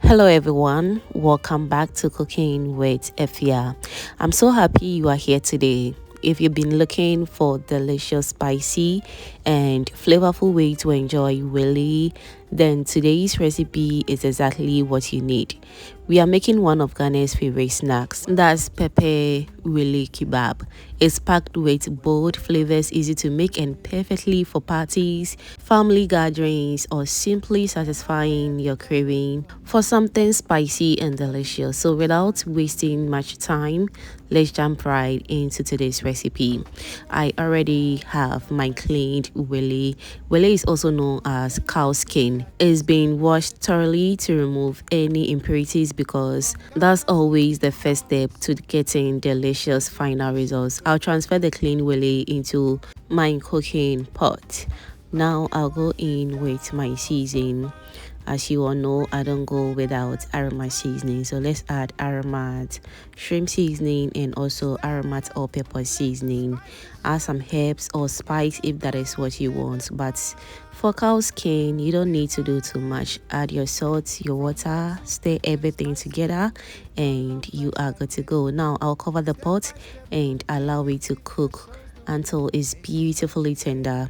Hello everyone, welcome back to Cooking with Efya. I'm so happy you are here today. If you've been looking for delicious, spicy, and flavorful way to enjoy Willie, then today's recipe is exactly what you need. We are making one of Ghana's favorite snacks, that's Pepper Wele Kebab. It's packed with bold flavors, easy to make and perfectly for parties, family gatherings, or simply satisfying your craving for something spicy and delicious. So without wasting much time, let's jump right into today's recipe. I already have my cleaned Willie. Willie is also known as cow skin. It's been washed thoroughly to remove any impurities because that's always the first step to getting delicious final results. I'll transfer the clean Willie into my cooking pot. Now I'll go in with my seasoning. As you all know, I don't go without Aromate seasoning. So let's add Aromate shrimp seasoning and also Aromate all pepper seasoning. Add some herbs or spice if that is what you want. But for cow skin, you don't need to do too much. Add your salt, your water, stir everything together and you are good to go. Now I'll cover the pot and allow it to cook until it's beautifully tender.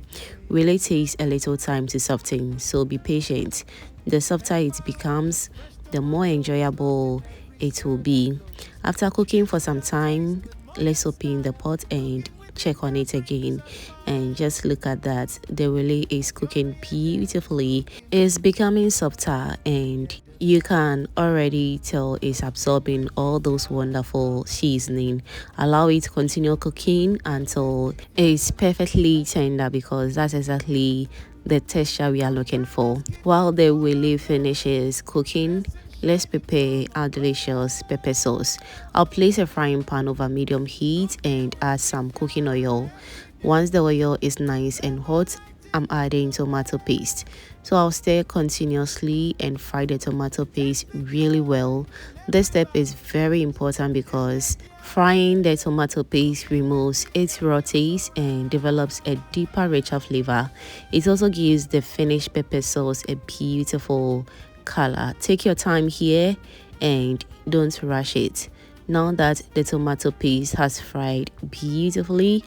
Really takes a little time to soften, so be patient. The softer it becomes, the more enjoyable it will be. After cooking for some time, let's open the pot and check on it again, and just look at that. The Willie is cooking beautifully. It's becoming softer and you can already tell it's absorbing all those wonderful seasoning. Allow it to continue cooking until it's perfectly tender because that's exactly the texture we are looking for. While the Willie finishes cooking, let's prepare our delicious pepper sauce. I'll place a frying pan over medium heat and add some cooking oil. Once the oil is nice and hot, I'm adding tomato paste. So I'll stir continuously and fry the tomato paste really well. This step is very important because frying the tomato paste removes its raw taste and develops a deeper, richer flavor. It also gives the finished pepper sauce a beautiful color. Take your time here and don't rush it. Now that the tomato paste has fried beautifully,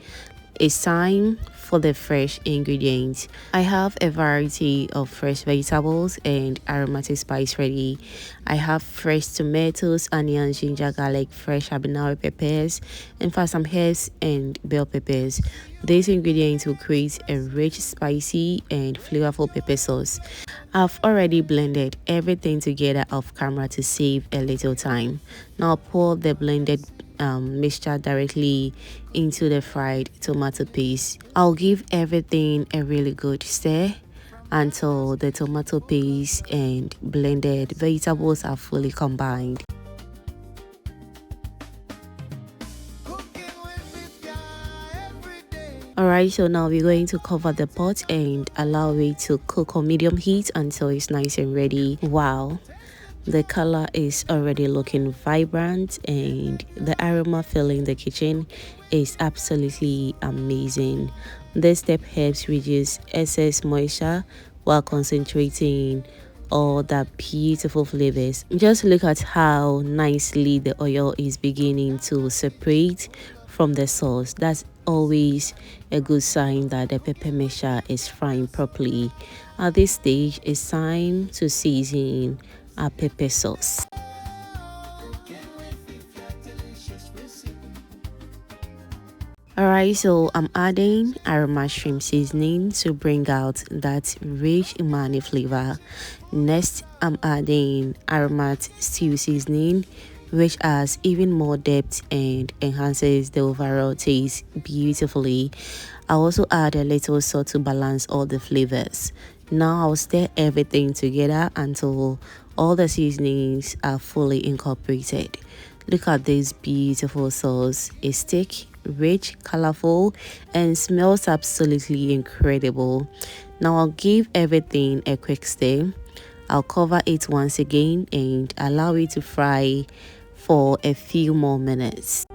it's time for the fresh ingredients. I have a variety of fresh vegetables and aromatic spice ready. I have fresh tomatoes, onions, ginger, garlic, fresh habanero peppers, and for some herbs and bell peppers. These ingredients will create a rich, spicy, and flavorful pepper sauce. I've already blended everything together off camera to save a little time. Now pour the blended mixture directly into the fried tomato paste. I'll give everything a really good stir until the tomato paste and blended vegetables are fully combined. Alright, so now we're going to cover the pot and allow it to cook on medium heat until it's nice and ready. Wow, the color is already looking vibrant and the aroma filling the kitchen is absolutely amazing. This step helps reduce excess moisture while concentrating all that beautiful flavors. Just look at how nicely the oil is beginning to separate from the sauce. That's always a good sign that the pepper mixture is frying properly. At this stage, it's time to season our pepper sauce. Alright, so I'm adding aromatic shrimp seasoning to bring out that rich umami flavor. Next, I'm adding aromatic stew seasoning, which adds even more depth and enhances the overall taste beautifully. I'll also add a little salt to balance all the flavors. Now I'll stir everything together until all the seasonings are fully incorporated. Look at this beautiful sauce. It's thick, rich, colorful, and smells absolutely incredible. Now I'll give everything a quick stir. I'll cover it once again and allow it to fry for a few more minutes.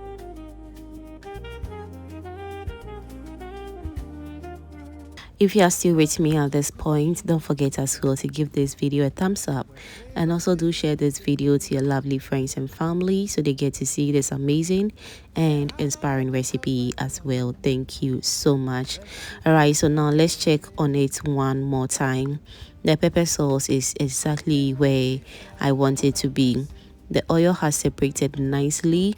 If you are still with me at this point, don't forget as well to give this video a thumbs up, and also do share this video to your lovely friends and family so they get to see this amazing and inspiring recipe as well. Thank you so much. All right, so now let's check on it one more time. The pepper sauce is exactly where I want it to be. The oil has separated nicely,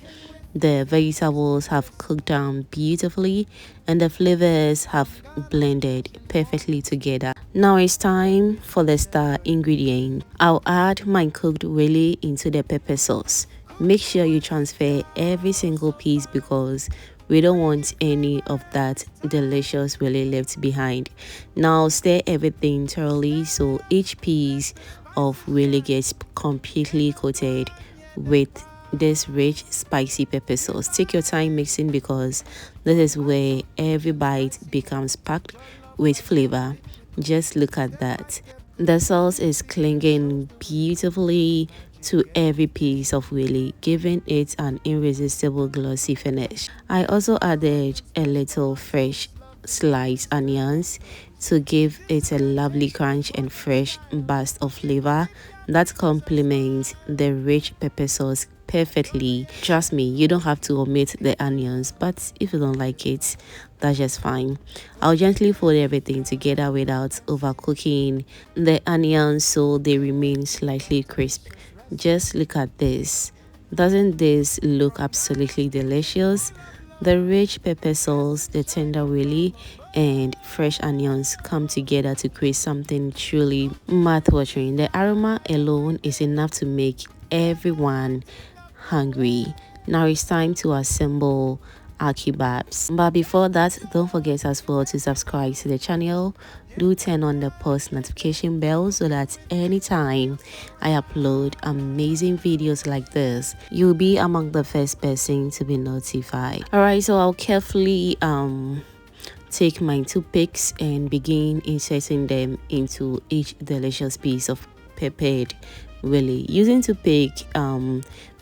the vegetables have cooked down beautifully, and the flavors have blended perfectly together. Now it's time for the star ingredient. I'll add my cooked Willie into the pepper sauce. Make sure you transfer every single piece because we don't want any of that delicious Willie left behind. Now stir everything thoroughly so each piece of Willie gets completely coated with this rich spicy pepper sauce. Take your time mixing because this is where every bite becomes packed with flavor. Just look at that. The sauce is clinging beautifully to every piece of Willie, giving it an irresistible glossy finish. I also added a little fresh sliced onions to give it a lovely crunch and fresh burst of flavor that complements the rich pepper sauce perfectly. Trust me, you don't have to omit the onions, but if you don't like it, that's just fine. I'll gently fold everything together without overcooking the onions so they remain slightly crisp. Just look at this. Doesn't this look absolutely delicious? The rich pepper sauce, the tender Willie, and fresh onions come together to create something truly mouth-watering. The aroma alone is enough to make everyone hungry. Now it's time to assemble our kebabs, but before that, don't forget as well to subscribe to the channel. Do turn on the post notification bell so that anytime I upload amazing videos like this, you'll be among the first person to be notified. All right, so I'll carefully take my toothpicks and begin inserting them into each delicious piece of peppered Willie. Using toothpick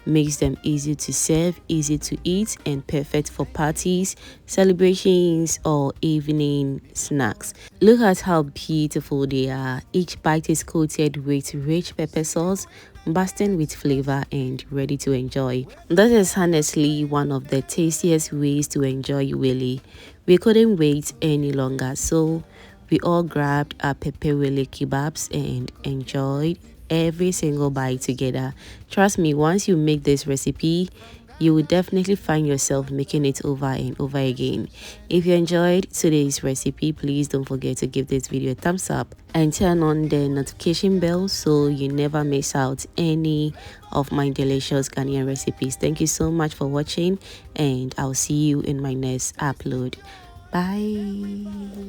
makes them easy to serve, easy to eat, and perfect for parties, celebrations, or evening snacks. Look at how beautiful they are. Each bite is coated with rich pepper sauce, bursting with flavor and ready to enjoy. This is honestly one of the tastiest ways to enjoy Willie. We couldn't wait any longer, so we all grabbed our Pepper Wele Kebabs and enjoyed every single bite together. Trust me, once you make this recipe, you will definitely find yourself making it over and over again. If you enjoyed today's recipe, please don't forget to give this video a thumbs up and turn on the notification bell so you never miss out any of my delicious Ghanaian recipes. Thank you so much for watching, and I'll see you in my next upload. Bye.